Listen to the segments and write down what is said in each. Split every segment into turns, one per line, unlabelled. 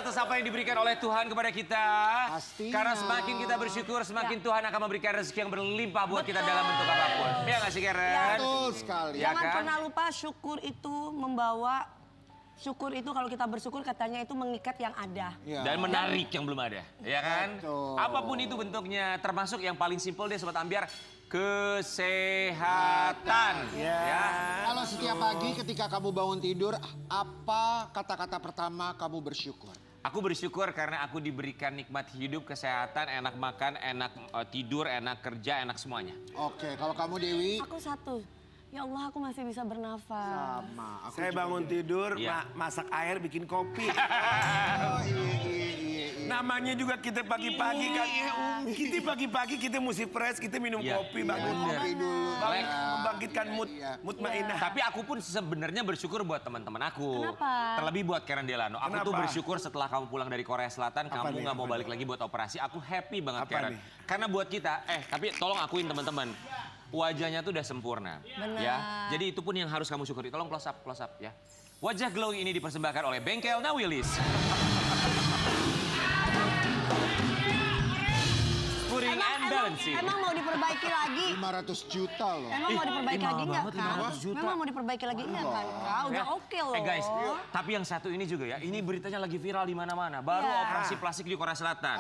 atas apa yang diberikan oleh Tuhan kepada kita.
Pastinya.
Karena semakin kita bersyukur, semakin Tuhan akan memberikan rezeki yang berlimpah buat kita dalam bentuk apapun. Ya nggak sih, Karen?
Betul sekali.
Ya
Jangan
kan?
pernah lupa syukur itu membawa, syukur itu kalau kita bersyukur katanya itu mengikat yang ada.
Ya.
Dan menarik yang belum ada, ya kan?
Betul.
Apapun itu bentuknya, termasuk yang paling simpel deh Sobat Ambiar, kesehatan. Ya.
Kalau setiap pagi ketika kamu bangun tidur, apa kata-kata pertama kamu bersyukur?
Aku bersyukur karena aku diberikan nikmat hidup, kesehatan, enak makan, enak tidur, enak kerja, enak semuanya.
Oke, kalau kamu Dewi?
Aku satu, ya Allah aku masih bisa bernafas.
Sama. Aku
Saya
juga
bangun
Dewi.
tidur,
Iya.
masak air, bikin kopi.
Oh iya.
Namanya juga kita pagi-pagi kan. Kita pagi-pagi kita mesti fresh, kita minum
Iya.
kopi,
Iya,
bangun
bener.
Kopi dulu.
Melek.
membangkitkan mood mainah.
Tapi aku pun sebenarnya bersyukur buat teman-teman aku.
Kenapa?
Terlebih buat Karen Delano. Aku tuh
Kenapa?
bersyukur setelah kamu pulang dari Korea Selatan, kamu
nih?
nggak mau
Apa
balik lagi buat operasi. Aku happy banget,
Apa
Karen.
nih?
Karena buat kita, tapi tolong akuin teman-teman. Wajahnya tuh udah sempurna.
Benar.
Ya. Jadi itu pun yang harus kamu syukuri. Tolong close up ya. Wajah glowing ini dipersembahkan oleh Bengkel Nawilis. Puring and balancing.
Emang mau diperbaiki lagi?
500 juta loh.
Emang mau diperbaiki lagi nggak
banget,
kan?
500 juta.
Memang mau diperbaiki lagi nggak kan? Kak, udah oke loh.
Guys, tapi yang satu ini juga ya, ini beritanya lagi viral di mana-mana. Baru
Iya.
operasi plastik di Korea Selatan.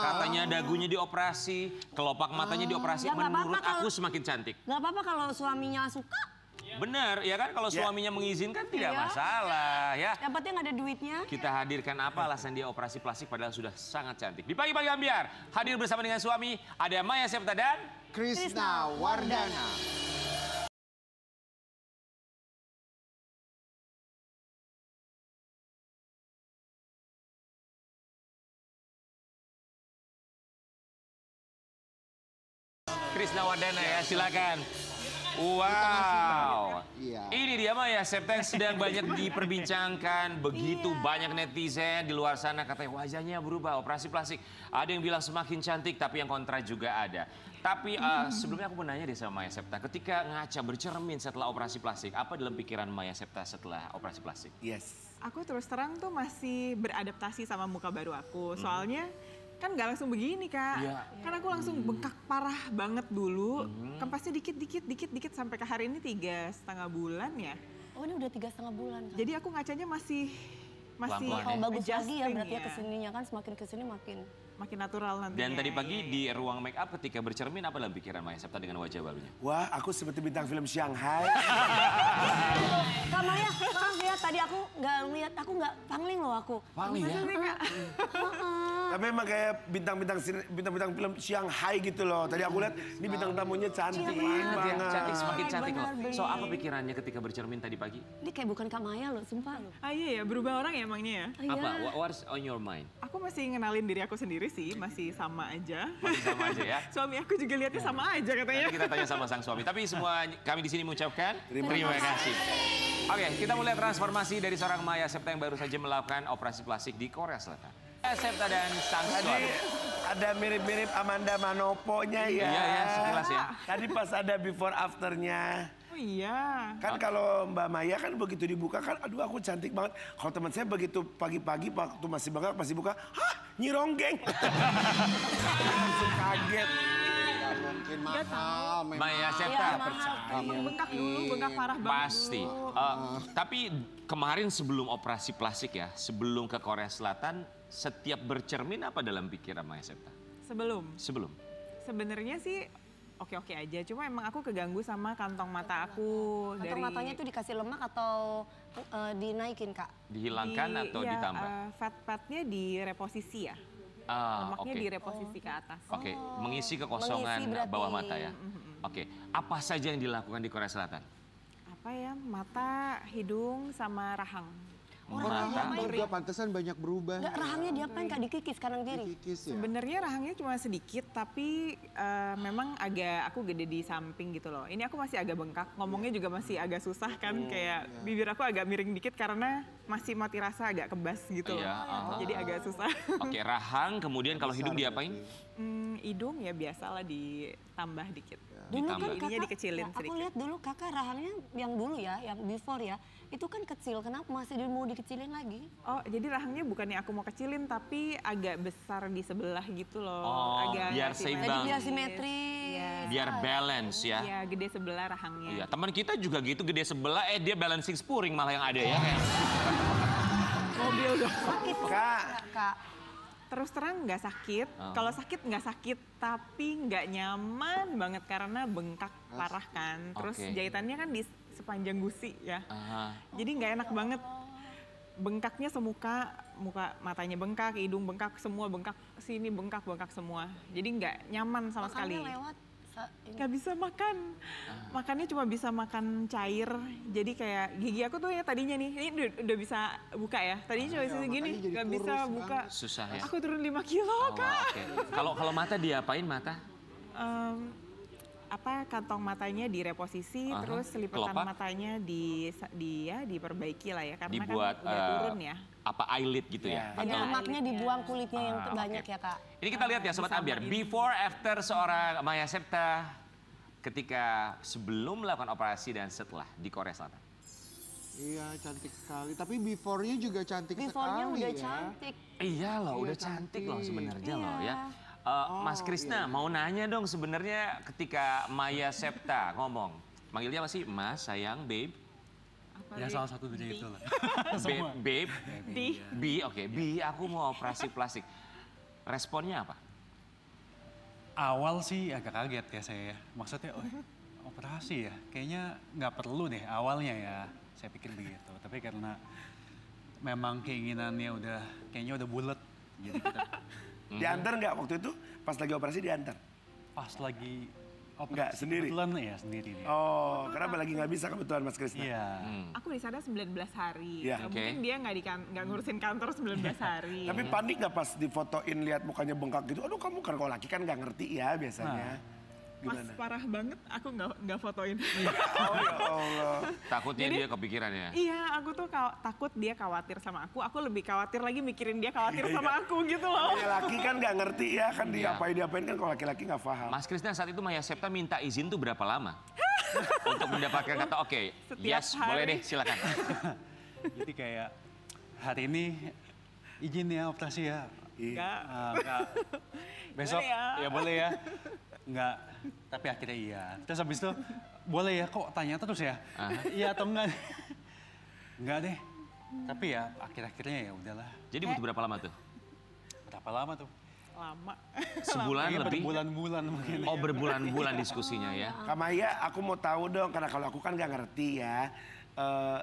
Katanya dagunya dioperasi, kelopak matanya dioperasi.
Ya, nggak
Menurut
apa-apa
aku
kalau-
semakin cantik.
Gak apa-apa kalau suaminya suka.
Bener, ya kan? Kalau suaminya mengizinkan tidak
Iya.
masalah ya.
Yang penting ada duitnya.
Kita hadirkan apa alasan dia operasi plastik padahal sudah sangat cantik. Di pagi-pagi Ambiar, hadir bersama dengan suami, ada Maya Septa dan...
Krisna Wardana.
Krisna Wardana ya, silakan. Wow,
Iya.
ini dia Maya Septa yang sedang banyak diperbincangkan. Begitu banyak netizen di luar sana katanya wajahnya berubah, operasi plastik. Ada yang bilang semakin cantik, tapi yang kontra juga ada. Tapi sebelumnya aku mau nanya deh sama Maya Septa, ketika ngaca bercermin setelah operasi plastik, apa dalam pikiran Maya Septa setelah operasi plastik?
Yes.
Aku terus terang tuh masih beradaptasi sama muka baru aku. Soalnya kan nggak langsung begini, Kak.
Iya.
Kan aku langsung bengkak parah banget dulu. Kempasnya dikit sampai ke hari ini 3,5 bulan ya.
Oh ini udah 3,5 bulan kan?
Jadi aku ngacanya masih
Pelan-pelan
Kalau bagus lagi ya
adjusting
berarti ya
ya.
kesininya kan semakin kesini makin.
makin natural nantinya.
Dan tadi pagi
Iya,
di ruang make up ketika bercermin apa dalam pikiran Maya Septa dengan wajah barunya?
Wah, aku seperti bintang film Shanghai.
Kak Maya, maaf ya tadi aku nggak lihat, aku nggak pangling loh aku.
Pangling ya?
Tapi memang kayak bintang-bintang film Shanghai gitu loh. Tadi aku lihat ini bintang tamunya cantik
Banget ya,
banget.
cantik semakin cantik loh.
Benar,
So apa pikirannya ketika bercermin tadi pagi?
Ini kayak bukan Kak Maya loh, sumpah loh.
Ah iya ya, berubah orang ya emangnya ya.
Iya.
Apa? What's on your mind?
Aku masih ngenalin diri aku sendiri sih, masih sama aja.
Masih sama aja ya.
Suami aku juga lihatnya sama aja katanya.
Nanti kita tanya sama sang suami. Tapi semua kami di sini mengucapkan terima kasih. Oke, kita mulai transformasi dari seorang Maya Septa yang baru saja melakukan operasi plastik di Korea Selatan. Maya Septa dan sang
Tadi
suami.
ada mirip-mirip Amanda Manopo-nya ya.
Iya ya, sekilas ya.
Tadi pas ada before afternya.
Oh iya.
Kan kalau Mbak Maya kan begitu dibuka kan, aduh aku cantik banget. Kalau teman saya begitu pagi-pagi waktu masih bengkak, masih buka, hah Nyironggeng. Langsung kaget.
Gak mungkin mahal, memang.
Maya Septa.
Iya, mahal.
percaya.
Emang bengkak dulu, bengkak parah banget
Pasti.
dulu.
Tapi kemarin sebelum operasi plastik ya, sebelum ke Korea Selatan, setiap bercermin apa dalam pikiran Maya Septa?
Sebelum.
Sebelum.
Sebenarnya sih oke-oke aja, cuma emang aku keganggu sama kantong mata aku.
Kantong matanya itu dikasih lemak atau dinaikin Kak?
Dihilangkan atau
iya,
ditambah?
Fat-fatnya direposisi ya.
Ah,
Lemaknya
oke.
direposisi ke atas.
Oke, mengisi kekosongan
Mengisi berarti.
bawah mata ya. Oke, apa saja yang dilakukan di Korea Selatan?
Apa ya, mata, hidung, sama rahang.
Mata.
Juga pantesan banyak berubah.
Enggak, rahangnya diapain Kak? Dikikis kanan kiri?
Kikis ya.
Sebenarnya rahangnya cuma sedikit, tapi memang agak aku gede di samping gitu loh. Ini aku masih agak bengkak, ngomongnya juga masih agak susah kan, kayak bibir aku agak miring dikit karena masih mati rasa agak kebas gitu loh.
Iya,
Jadi agak susah.
Oke, rahang, kemudian kalau hidung diapain?
Hidung ya biasalah ditambah dikit.
Dulu kan
Ditambah.
Ininya
kakak,
dikecilin
aku
sedikit.
lihat dulu kakak rahangnya yang dulu ya, yang before ya, itu kan kecil. Kenapa masih mau dikecilin lagi.
Oh, jadi rahangnya bukannya aku mau kecilin, tapi agak besar di sebelah gitu loh.
Oh,
agak
biar
nggak
seimbang.
Jadi
Bang.
biar simetris.
Iya.
Biar balance ya.
Iya, gede sebelah rahangnya.
Iya, teman kita juga gitu gede sebelah, dia balancing spuring malah yang ada ya.
Mobil dong.
Sakit
Kak.
Kak.
Terus terang nggak sakit. Kalau sakit nggak sakit, tapi nggak nyaman banget karena bengkak parah kan. Terus
Oke.
jahitannya kan di sepanjang gusi ya.
Aha.
Jadi nggak enak banget. Bengkaknya semuka, muka matanya bengkak, hidung bengkak, semua bengkak, sini bengkak semua. Jadi nggak nyaman sama sekali.
Makannya lewat.
Nggak bisa makan. Makannya cuma bisa makan cair. Jadi kayak gigi aku tuh ya tadinya nih, ini udah bisa buka ya. Tadinya cuma segini,
makanya jadi
nggak bisa
kurus,
buka.
Susah ya.
Aku turun 5 kilo,
Oh,
Kak.
oke. Kalau mata diapain mata?
Kantong matanya direposisi,
Aha.
terus lipatan
Kelopak?
matanya diperbaiki lah ya, karena
Dibuat
kan udah turun ya.
apa eyelid gitu ya?
Iya.
Jadi
Atau
lemaknya dibuang kulitnya yang
Ah,
banyak
oke.
ya Kak.
ini kita lihat ya Sobat Ambiar, before after seorang Maya Septa ketika sebelum melakukan operasi dan setelah di Korea Selatan.
Iya, cantik sekali. Tapi before-nya juga cantik
Before-nya
sekali
udah
ya.
cantik.
Iya loh,
Iya,
udah cantik loh
cantik.
sebenarnya
Iya.
loh ya. Mas Krisna mau nanya dong sebenarnya ketika Maya Septa ngomong, manggilnya apa sih? Mas, sayang, babe,
Ya salah satu dari itu lah.
babe,
Di
Bi, oke, Bi, aku mau operasi plastik. Responnya apa?
Awal sih agak kaget ya saya ya. Maksudnya, oh operasi ya? Kayaknya nggak perlu deh awalnya ya. Saya pikir begitu. Tapi karena memang keinginannya kayaknya udah bulat. Jadi kita
Diantar nggak waktu itu? Pas lagi operasi diantar?
pas lagi operasi.
Nggak, sendiri?
Kebetulan ya sendiri nih.
Oh, karena lagi nggak bisa kebetulan Mas Krisna.
Iya.
aku di sana 19 hari.
Iya.
Oke.
Mungkin dia nggak ngurusin kantor 19 hari.
Tapi panik nggak pas difotoin lihat mukanya bengkak gitu? Aduh kamu kan kalau laki kan nggak ngerti ya biasanya.
Pas
Gimana?
parah banget, aku nggak fotoin.
Oh ya Allah.
Takutnya dia kepikiran ya?
Iya, aku tuh takut dia khawatir sama aku. Aku lebih khawatir lagi mikirin dia khawatir sama aku gitu loh.
Ya, laki kan nggak ngerti ya kan
Iya.
diapain kan kalau laki-laki nggak paham.
Mas Krisna saat itu Maya Septa minta izin tuh berapa lama? Untuk mendapatkan kata oke,
Setiap
yes
hari.
boleh deh silakan.
Jadi kayak hari ini izin ya operasi ya.
Enggak.
Enggak. Besok
Boleh ya?
ya boleh ya. Enggak. Tapi akhirnya iya. Terus habis itu boleh ya kok tanya terus ya. Iya atau enggak? Enggak deh. Tapi ya akhir-akhirnya ya udahlah.
Jadi butuh berapa lama tuh?
Berapa lama tuh?
Lama.
Sebulan
Kayaknya
lebih?
berbulan-bulan mungkin.
Oh berbulan-bulan diskusinya ya?
Kak Maya, aku mau tahu dong karena kalau aku kan nggak ngerti ya.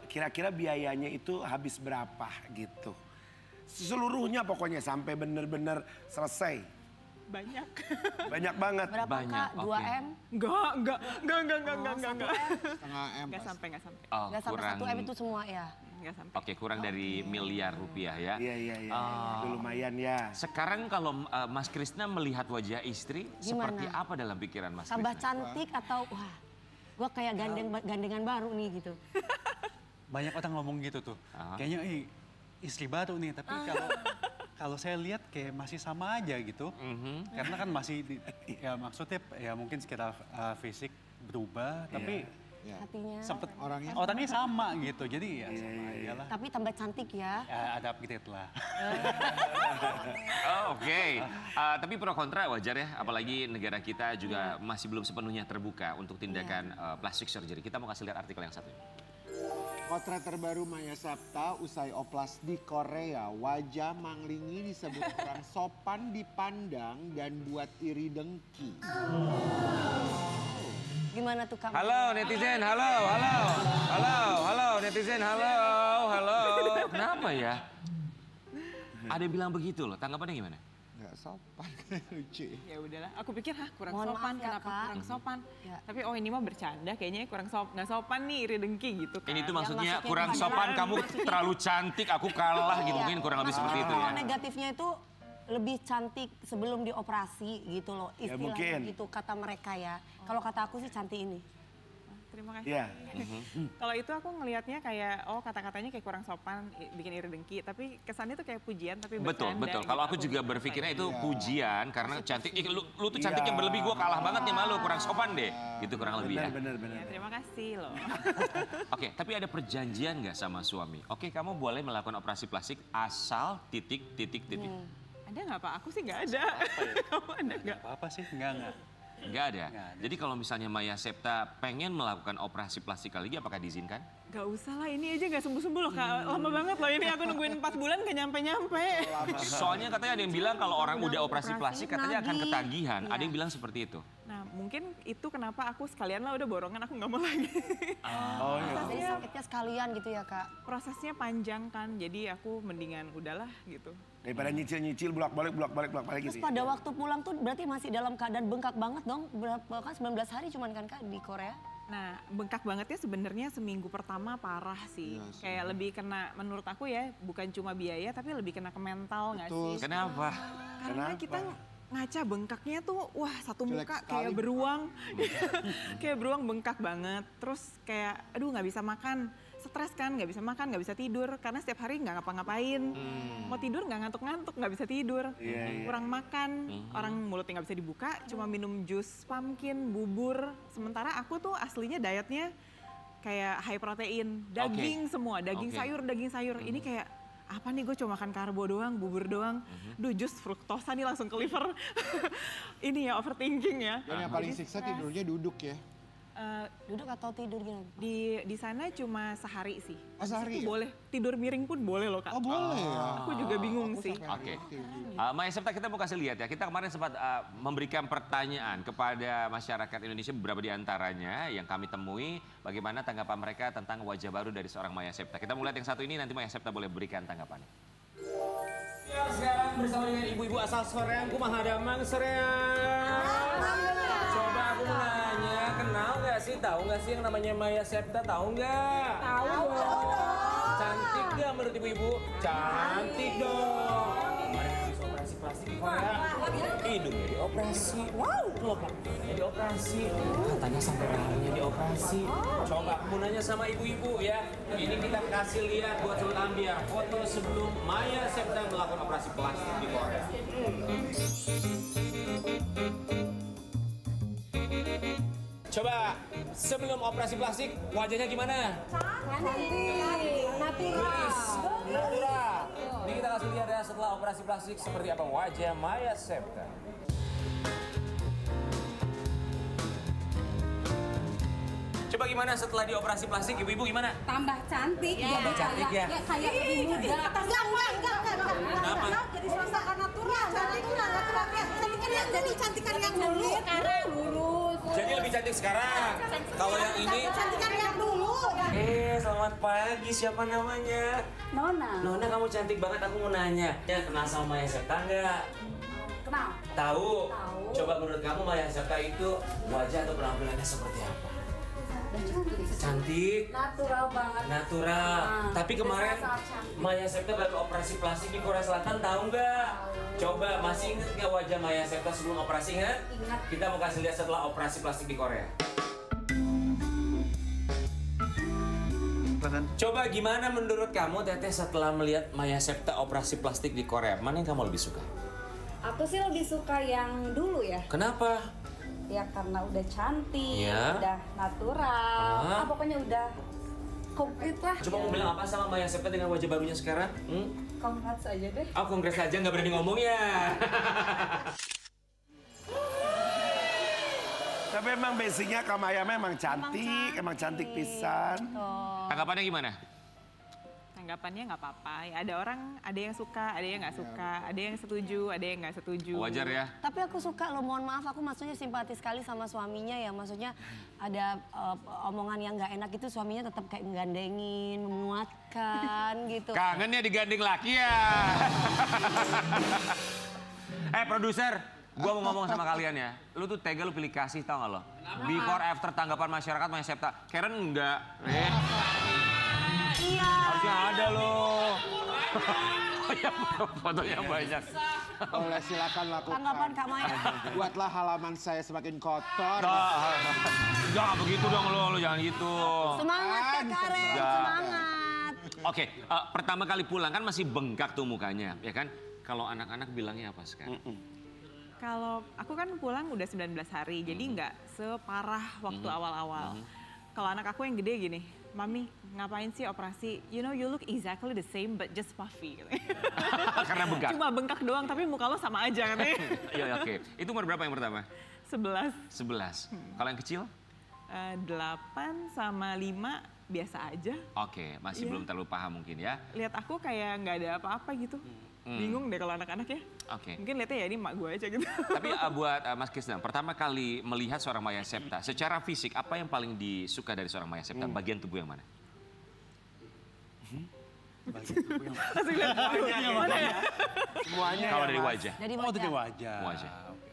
Kira-kira biayanya itu habis berapa gitu? Seluruhnya pokoknya sampai bener-bener selesai.
Banyak.
Banyak banget.
Berapa
Banyak,
Kak? 2
oke.
M?
Enggak.
Setengah M.
Enggak sampai.
Oh,
Nggak sampai 1 M itu semua ya?
Enggak sampai.
Oke, kurang dari miliar rupiah ya.
Iya. Itu lumayan ya.
Sekarang kalau Mas Krisna melihat wajah istri,
Gimana?
seperti apa dalam pikiran Mas
Tambah
Krisna?
cantik atau wah, gua kayak gandengan baru nih gitu.
Banyak orang ngomong gitu tuh. Kayaknya istri baru nih, tapi kalau saya lihat kayak masih sama aja gitu. Karena kan masih ya maksudnya ya mungkin sekitar fisik berubah, tapi
Ya.
Hatinya.
sempet
Orangnya
sama gitu. Jadi ya sama aja lah.
Tapi tambah cantik ya.
Ya, ada upgrade lah.
Oh, oke. Tapi pro kontra wajar ya, apalagi negara kita juga masih belum sepenuhnya terbuka untuk tindakan plastic surgery. Kita mau kasih lihat artikel yang satu ini.
Potret terbaru Maya Septa usai oplas di Korea. Wajah Manglingi disebut kurang sopan dipandang dan buat iri dengki.
Gimana tuh Kak?
Halo netizen, halo netizen, halo. Kenapa ya? Ada yang bilang begitu loh, tanggapannya gimana?
Nggak sopan, lucu.
Ya udahlah, aku pikir kurang
Mohon
sopan,
maaf ya,
kenapa
Kak.
kurang sopan?
Ya.
Tapi oh ini mah bercanda, kayaknya nggak sopan nih, iri dengki gitu kan.
Ini tuh
Yang
maksudnya
maksudnya
kurang
bukan
sopan,
jalan,
kamu terlalu cantik, aku kalah gitu. Mungkin kurang lebih seperti itu ya.
Kalau negatifnya itu lebih cantik sebelum dioperasi gitu loh.
Ya,
Istilahnya
mungkin.
gitu kata mereka ya. Kalau kata aku sih cantik ini.
Terima kasih.
Iya.
Kalau itu aku ngelihatnya kayak, oh kata-katanya kayak kurang sopan, bikin iri dengki. Tapi kesannya tuh kayak pujian, tapi
Betul,
bercanda.
betul.
gitu.
Kalau aku juga berpikirnya itu
Iya.
pujian karena cantik. Ih, lu tuh cantik yang berlebih, gue kalah banget nih malu, kurang sopan deh. Gitu kurang lebih ya.
Benar.
Ya, terima kasih loh.
Oke, tapi ada perjanjian nggak sama suami? Oke, kamu boleh melakukan operasi plastik asal titik.
Ada nggak Pak? Aku sih nggak ada. Kamu ada nggak?
Apa sih? Enggak.
Nggak ada.
Nggak ada.
Jadi kalau misalnya Maya Septa pengen melakukan operasi plastik kali ini, apakah diizinkan?
Gak usah lah, ini aja gak sembuh-sembuh loh Kak. Lama banget loh ini, aku nungguin 4 bulan gak nyampe-nyampe.
Soalnya katanya ada yang bilang kalau orang udah operasi plastik katanya akan
nagih.
ketagihan. Ada
Iya.
yang bilang seperti itu.
Nah mungkin itu kenapa aku sekalian lah udah borongan, aku gak mau lagi.
Oh iya.
Jadi sakitnya sekalian gitu ya Kak.
Prosesnya panjang kan, jadi aku mendingan udahlah gitu.
Daripada nyicil-nyicil bolak-balik
Terus
gitu.
pada waktu pulang tuh berarti masih dalam keadaan bengkak banget dong. Berapa kan 19 hari cuman kan Kak di Korea.
Nah bengkak bangetnya sebenarnya seminggu pertama parah sih.
Iya sih.
Kayak lebih kena, menurut aku ya bukan cuma biaya tapi lebih kena ke mental gak
Betul.
sih?
Kenapa?
Karena
Kenapa?
kita ngaca bengkaknya tuh wah satu
Jelek
muka
sekali.
kayak beruang. Kayak beruang bengkak banget. Terus kayak aduh nggak bisa makan. Stres kan, nggak bisa makan, nggak bisa tidur. Karena setiap hari nggak ngapa-ngapain. Mau tidur nggak ngantuk-ngantuk, nggak bisa tidur.
Iya.
Kurang makan, orang mulutnya nggak bisa dibuka. Cuma minum jus pumpkin, bubur. Sementara aku tuh aslinya dietnya kayak high protein. Daging semua, daging
Oke.
sayur, daging sayur. Ini kayak apa nih gue cuma makan karbo doang, bubur doang. Duh jus fruktosa nih langsung ke liver. Ini ya overthinking ya.
Dan yang paling siksa tidurnya duduk ya.
Eh,
Duduk atau tidur gini?
di sana cuma sehari sih.
Oh, sehari
Itu
ya?
boleh tidur miring pun boleh loh Kak.
Oh boleh ya.
Aku juga bingung
Aku
sih.
sampai
Oke.
ngerti.
Maya Septa, kita mau kasih lihat ya. Kita kemarin sempat memberikan pertanyaan kepada masyarakat Indonesia, beberapa di antaranya yang kami temui. Bagaimana tanggapan mereka tentang wajah baru dari seorang Maya Septa. Kita mulai yang satu ini, nanti Maya Septa boleh berikan tanggapannya.
Ya, sekarang bersama dengan ibu-ibu asal Soreang, Kumaha Damang Soreang. Coba aku mau nanya, kenal nggak sih, tahu nggak sih yang namanya Maya Septa, tahu nggak? Tahu dong. Cantik nggak menurut ibu-ibu? Cantik dong. Kemarin habis operasi plastik di Korea, hidungnya dioperasi. Wow, loh Pak, hidungnya dioperasi. Katanya sampai rahangnya dioperasi. Coba aku mau nanya sama ibu-ibu ya. Ini kita kasih lihat buat Sobat Ambiar foto sebelum Maya Septa melakukan operasi plastik di Korea. Coba sebelum operasi plastik wajahnya gimana? Gelis, natural. Ini kita langsung lihat ya setelah operasi plastik seperti apa wajah Maya Septa. Coba gimana setelah dioperasi plastik, ibu-ibu gimana?
Tambah cantik,
Tambah cantik ya?
kayak lebih muda.
Kenapa?
Jadi suasana natural, jadi cantikan yang dulu. Sekarang lurus.
Jadi lebih cantik sekarang. Kalau yang ini,
Cantikan yang dulu.
selamat pagi, siapa namanya?
Nona,
Nona, kamu cantik banget, aku mau nanya. Ya, kenal sama Maya Septa nggak?
kenal?
Tahu?
Tahu.
Coba menurut kamu Maya Septa itu wajah atau penampilannya seperti apa? Cantik,
Natural banget.
natural.
Nah,
Tapi kemarin
sangat cantik.
Maya Septa baru operasi plastik di Korea Selatan, tahu nggak? Coba masih inget nggak wajah Maya Septa sebelum operasi, ingat?
Ingat.
Kita mau kasih lihat setelah operasi plastik di Korea. Coba gimana menurut kamu Teteh setelah melihat Maya Septa operasi plastik di Korea? Mana yang kamu lebih suka?
Aku sih lebih suka yang dulu ya.
Kenapa?
Ya karena udah cantik,
Ya.
udah natural.
Ah.
Pokoknya udah komplit lah.
Coba mau bilang apa sama Maya Septa dengan wajah barunya sekarang?
Congrats aja deh.
Oh, kongres aja nggak berani ngomong ya.
Tapi emang basicnya Kamaya memang cantik, emang cantik pisan.
Tanggapannya gimana?
Tanggapannya nggak apa-apa. Ya, ada orang, ada yang suka, ada yang nggak suka, ada yang setuju, ada yang nggak setuju.
Wajar ya?
Tapi aku suka loh, mohon maaf aku maksudnya simpati sekali sama suaminya ya. Maksudnya ada omongan yang nggak enak itu suaminya tetap kayak menggandengin, menguatkan gitu.
Kangen ya digandeng laki ya? Produser, gua mau ngomong sama kalian ya. Lu tuh tega lu pilih kasih, tau gak lo? Before after tanggapan masyarakat Maya Septa. Karen enggak.
Iya.
Harusnya ada loh. Ya, fotonya banyak.
Boleh silakan lakukan.
Tanggapan Kak Maya.
Buatlah halaman saya semakin kotor.
Jangan begitu dong lo jangan gitu.
Semangat Kak Karen, semangat.
Oke, pertama kali pulang kan masih bengkak tuh mukanya, ya kan? Kalau anak-anak bilangnya apa sekarang?
Kalau aku kan pulang udah 19 hari, jadi nggak separah waktu awal-awal. Kalau anak aku yang gede gini, Mami ngapain sih operasi? You know you look exactly the same but just puffy.
Karena bengkak?
Cuma bengkak doang tapi muka lo sama aja katanya.
Iya oke. Itu umur berapa yang pertama?
11.
11. Kalau yang kecil?
8 sama 5 biasa aja.
Oke, masih belum terlalu paham mungkin ya.
Lihat aku kayak nggak ada apa-apa gitu. Bingung deh kalau anak-anak ya.
Oke.
Mungkin lihatnya ya ini mak gue aja gitu.
Tapi buat Mas Krisna, pertama kali melihat seorang Maya Septa, secara fisik apa yang paling disuka dari seorang Maya Septa? Bagian tubuh yang mana?
Bagian tubuh yang
Langsung lihat tubuhnya mana ya?
Semuanya
Kalau
ya,
dari
Mas.
wajah.
Dari
Oh, dari
wajah.
wajah.
Wajah.
Oke.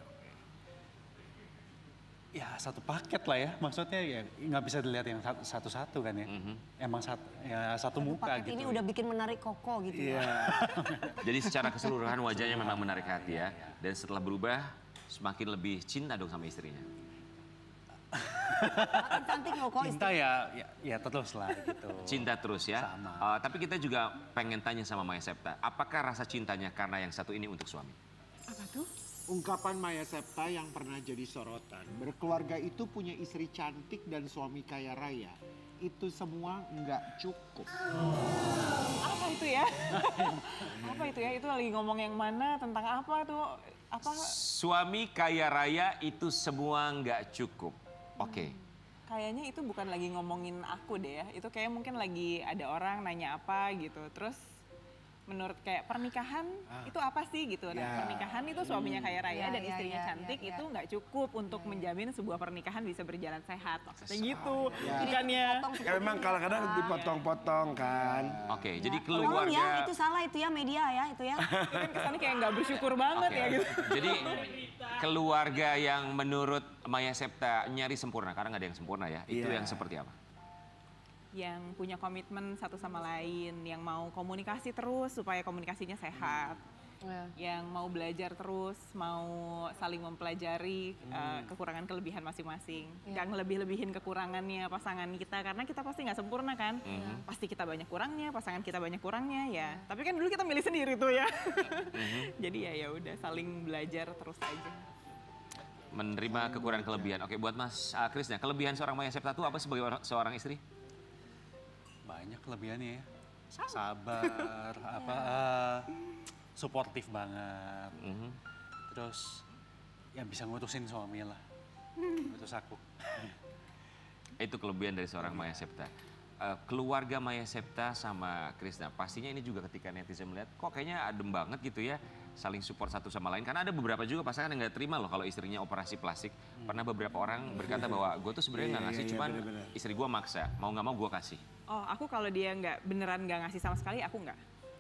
Ya satu paket lah ya, maksudnya ya nggak bisa dilihat yang satu-satu kan ya. Emang satu muka
Paket
gitu.
ini udah bikin menarik Koko gitu
Iya.
ya.
Jadi secara keseluruhan wajahnya memang menarik hati ya. Dan setelah berubah, semakin lebih cinta dong sama istrinya.
Makin cantik loh kok
Cinta ya terus lah gitu.
Cinta terus ya.
Sama.
Tapi kita juga pengen tanya sama Maya Septa, apakah rasa cintanya karena yang satu ini untuk suami?
Apa tuh?
Ungkapan Maya Septa yang pernah jadi sorotan. Berkeluarga itu punya istri cantik dan suami kaya raya. Itu semua nggak cukup.
Apa itu ya? Apa itu ya? Itu lagi ngomong yang mana? Tentang apa tuh? Apa?
Suami kaya raya itu semua nggak cukup. Oke.
Kayaknya itu bukan lagi ngomongin aku deh ya. Itu kayak mungkin lagi ada orang nanya apa gitu. Terus menurut kayak pernikahan itu apa sih gitu. Nah, pernikahan itu suaminya kaya raya dan istrinya cantik itu nggak cukup untuk menjamin sebuah pernikahan bisa berjalan sehat. Maksudnya gitu. Bukannya
Ya memang kadang-kadang dipotong-potong kan.
Oke, jadi
Tolong ya,
keluarga...
itu salah itu ya media ya itu ya.
kan kesannya kayak nggak bersyukur banget
Oke,
ya gitu.
Jadi keluarga yang menurut Maya Septa nyari sempurna, karena nggak ada yang sempurna ya, itu
Iya.
yang seperti apa?
Yang punya komitmen satu sama lain, yang mau komunikasi terus supaya komunikasinya sehat. Yang mau belajar terus, mau saling mempelajari kekurangan kelebihan masing-masing. Gak ngelebih-lebihin kekurangannya pasangan kita, karena kita pasti nggak sempurna kan. Pasti kita banyak kurangnya, pasangan kita banyak kurangnya ya. Tapi kan dulu kita milih sendiri tuh ya. Jadi ya udah saling belajar terus aja.
Menerima kekurangan kelebihan. Oke, buat Mas Krisna, kelebihan seorang Maya Septa itu apa sebagai seorang istri?
Banyak kelebihannya ya. Sabar, suportif banget. Terus ya bisa ngutusin suami lah. Ngutus aku.
Itu kelebihan dari seorang Maya Septa. Keluarga Maya Septa sama Krisna, pastinya ini juga ketika netizen melihat, kok kayaknya adem banget gitu ya, saling support satu sama lain. Karena ada beberapa juga pasangan yang nggak terima loh kalau istrinya operasi plastik. Pernah beberapa orang berkata bahwa gue tuh sebenarnya nggak ngasih, cuman istri gue maksa, mau nggak mau gue kasih.
Oh, aku kalau dia beneran nggak ngasih sama sekali, aku nggak.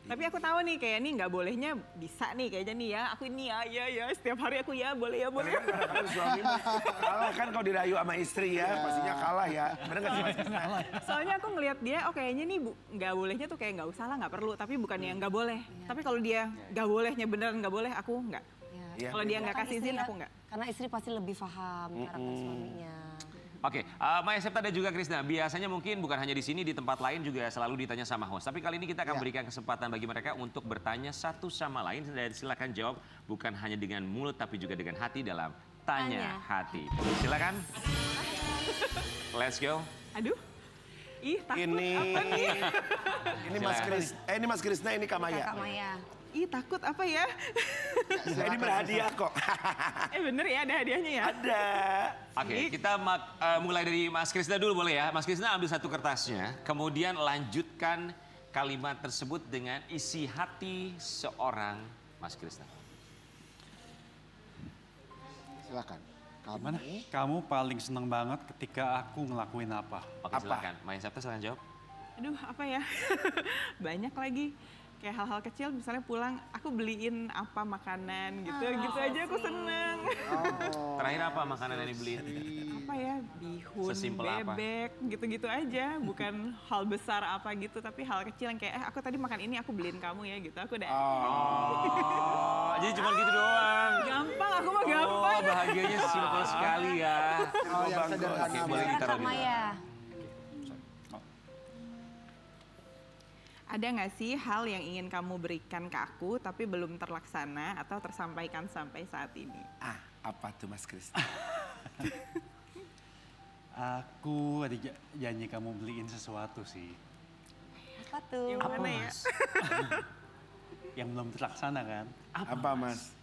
Tapi aku tahu nih kayak nih nggak bolehnya bisa nih kayaknya nih ya. Aku ini ya setiap hari aku ya boleh ya boleh.
Kan suami mah kalah kan kalau dirayu sama istri ya, pastinya kalah ya. Bener nggak sih Mas Krisna?
Soalnya aku ngelihat dia, oh kayaknya nih nggak bolehnya tuh kayak nggak usah lah, nggak perlu. Tapi bukannya nggak boleh. Tapi kalau dia nggak bolehnya beneran nggak boleh, aku nggak.
Iya.
Kalau dia nggak kasih izin, aku nggak.
Karena istri pasti lebih paham karakter suaminya.
Oke, Maya Septa dan juga Krisna, biasanya mungkin bukan hanya di sini, di tempat lain juga selalu ditanya sama host. Tapi kali ini kita akan berikan kesempatan bagi mereka untuk bertanya satu sama lain. Dan silakan jawab bukan hanya dengan mulut, tapi juga dengan hati dalam Tanya Hati. Silakan. Let's go.
Aduh, ih takut.
Ini Mas Krisna, ini Kak Maya.
Kak Maya.
Ih takut apa ya?
Ini berhadiah kok.
Bener ya ada hadiahnya ya?
Ada.
Oke, kita mulai dari Mas Krisna dulu boleh ya. Mas Krisna ambil satu kertasnya, kemudian lanjutkan kalimat tersebut dengan isi hati seorang Mas Krisna.
Silakan.
Gimana? Kamu paling seneng banget ketika aku ngelakuin apa?
Oke, silakan. Maya Septa silakan jawab.
Aduh apa ya? Banyak lagi. Kayak hal-hal kecil misalnya pulang aku beliin apa makanan gitu. Gitu aja aku seneng.
Terakhir apa makanan yang dibeliin?
apa ya, bihun,
Sesimpel apa?
bebek, gitu-gitu aja. Bukan hal besar apa gitu, tapi hal kecil yang kayak, aku tadi makan ini, aku beliin kamu ya gitu. Aku udah,
Jadi cuma gitu doang.
gampang, aku mah
Oh,
gampang.
bahagianya simpel sekali ya.
Oh, yang sederhana
Oke, boleh
banget.
ditaruh
Kak
di
Maya.
Ada nggak sih hal yang ingin kamu berikan ke aku tapi belum terlaksana atau tersampaikan sampai saat ini?
Apa tuh Mas Kris?
Aku ada janji kamu beliin sesuatu sih.
Apa tuh?
Yang mana ya?
Yang belum terlaksana kan.
Apa Mas?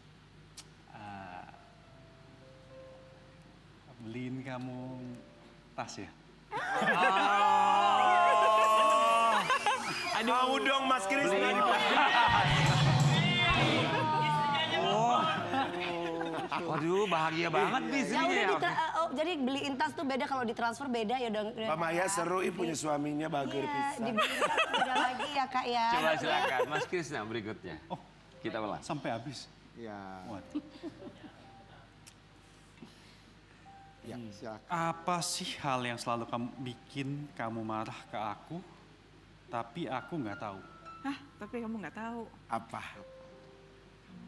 Beliin kamu tas ya.
Mau dong Mas Kris.
Waduh, bahagia banget nih
Ya
istrinya
udah
ya.
jadi beliin tas tuh beda, kalau ditransfer beda ya udah.
Mbak Maya seru punya suaminya bager
Iya,
pisan.
dibeliin tas beda lagi ya Kak ya.
Coba silakan, Mas Krisna berikutnya. Kita ulang.
Sampai habis.
Ya,
Waduh.
ya silakan.
Apa sih hal yang selalu bikin kamu marah ke aku, tapi aku nggak tahu?
Hah, tapi kamu nggak tahu.
Apa?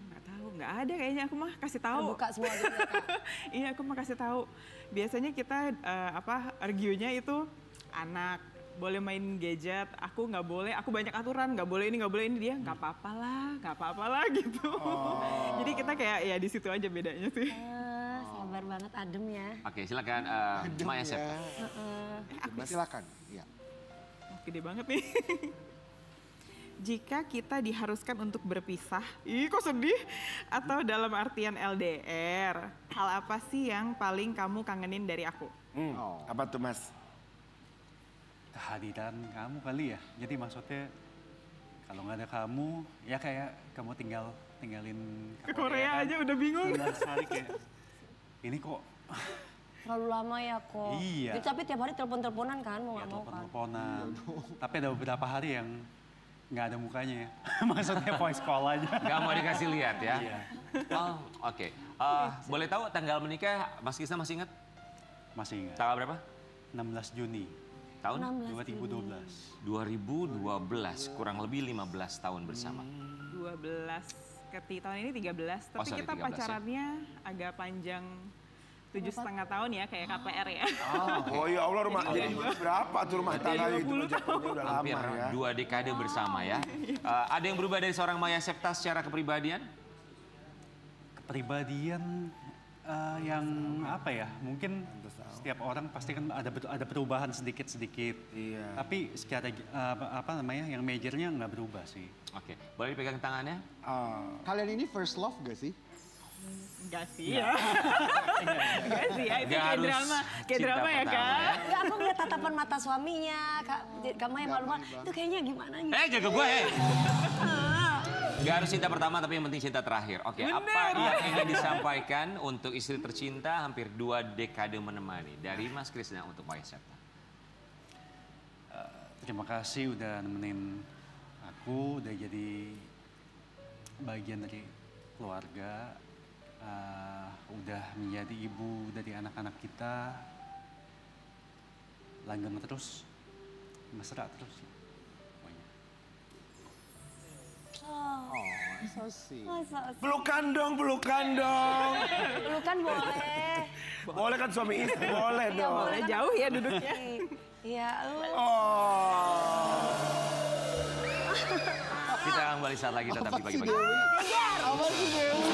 Nggak tahu, nggak ada kayaknya, aku mah kasih tahu.
Terbuka semua gitu ya, Kak.
Iya, aku mah kasih tahu. Biasanya kita argue-nya itu anak boleh main gadget, aku nggak boleh, aku banyak aturan, nggak boleh ini, nggak boleh ini, dia nggak apa-apa lah gitu. Jadi kita kayak ya di situ aja bedanya sih.
Sabar banget, adem ya.
Oke, silakan Maya Septa.
Silakan. Ya.
Gede banget nih. Jika kita diharuskan untuk berpisah, ih kok sedih, atau dalam artian LDR, hal apa sih yang paling kamu kangenin dari aku?
Apa tuh Mas?
Kehadiran kamu kali ya. Jadi maksudnya kalau nggak ada kamu, ya kayak kamu tinggalin
Ke Korea aja udah bingung.
Benar sekali kayak ini kok
Terlalu lama ya kok.
Iya.
Tapi tiap hari telepon-teleponan kan, mau
ya
nggak mau kan.
telepon-teleponan. Tapi ada beberapa hari yang nggak ada mukanya ya. Maksudnya voice call aja.
Gak mau dikasih lihat ya?
Iya.
Oh, oke. Boleh tahu tanggal menikah Mas Krisna masih ingat?
Masih ingat.
Tanggal berapa?
16 Juni
Tahun?
2012.
2012, kurang lebih 15 tahun bersama.
12, tahun ini 13, tapi
sorry,
kita
13 ya.
pacarannya agak panjang 7,5 tahun ya, kayak KPR ya.
Oh ya Allah, jadi berapa tuh rumah tangga itu? Jatuhnya udah
Hampir
lama ya.
2 dekade bersama ya. Ada yang berubah dari seorang Maya Septa secara kepribadian?
Kepribadian yang apa ya? Mungkin setiap orang pasti kan ada perubahan sedikit-sedikit.
Iya.
Tapi secara yang majornya nggak berubah sih.
Oke, boleh dipegang tangannya?
Kalian ini first love gak sih?
Enggak sih ya. Enggak sih ya, itu
Nggak
kayak
harus
drama. Kayak
cinta
drama ya,
pertama
Kak.
ya.
Enggak, aku ngeliat tatapan mata suaminya, Kak Maya malu-malu. Itu kayaknya gimana gitu.
Jaga gue Gak harus cinta pertama, tapi yang penting cinta terakhir. Oke, apa yang ingin disampaikan untuk istri tercinta hampir 2 dekade menemani? Dari Mas Krisna untuk Maya Septa.
Terima kasih udah nemenin aku, udah jadi bagian dari keluarga, udah menjadi ibu dari anak-anak kita. Langgeng terus, mesra terus. Pokoknya.
So sweet.
Pelukan dong, pelukan dong.
Pelukan boleh.
Boleh kan suami istri, boleh dong.
Boleh jauh ya duduknya.
Iya,
Oh.
Kita kembali saat lagi tetap di pagi-pagi.
Dewi. Apa sih Dewi?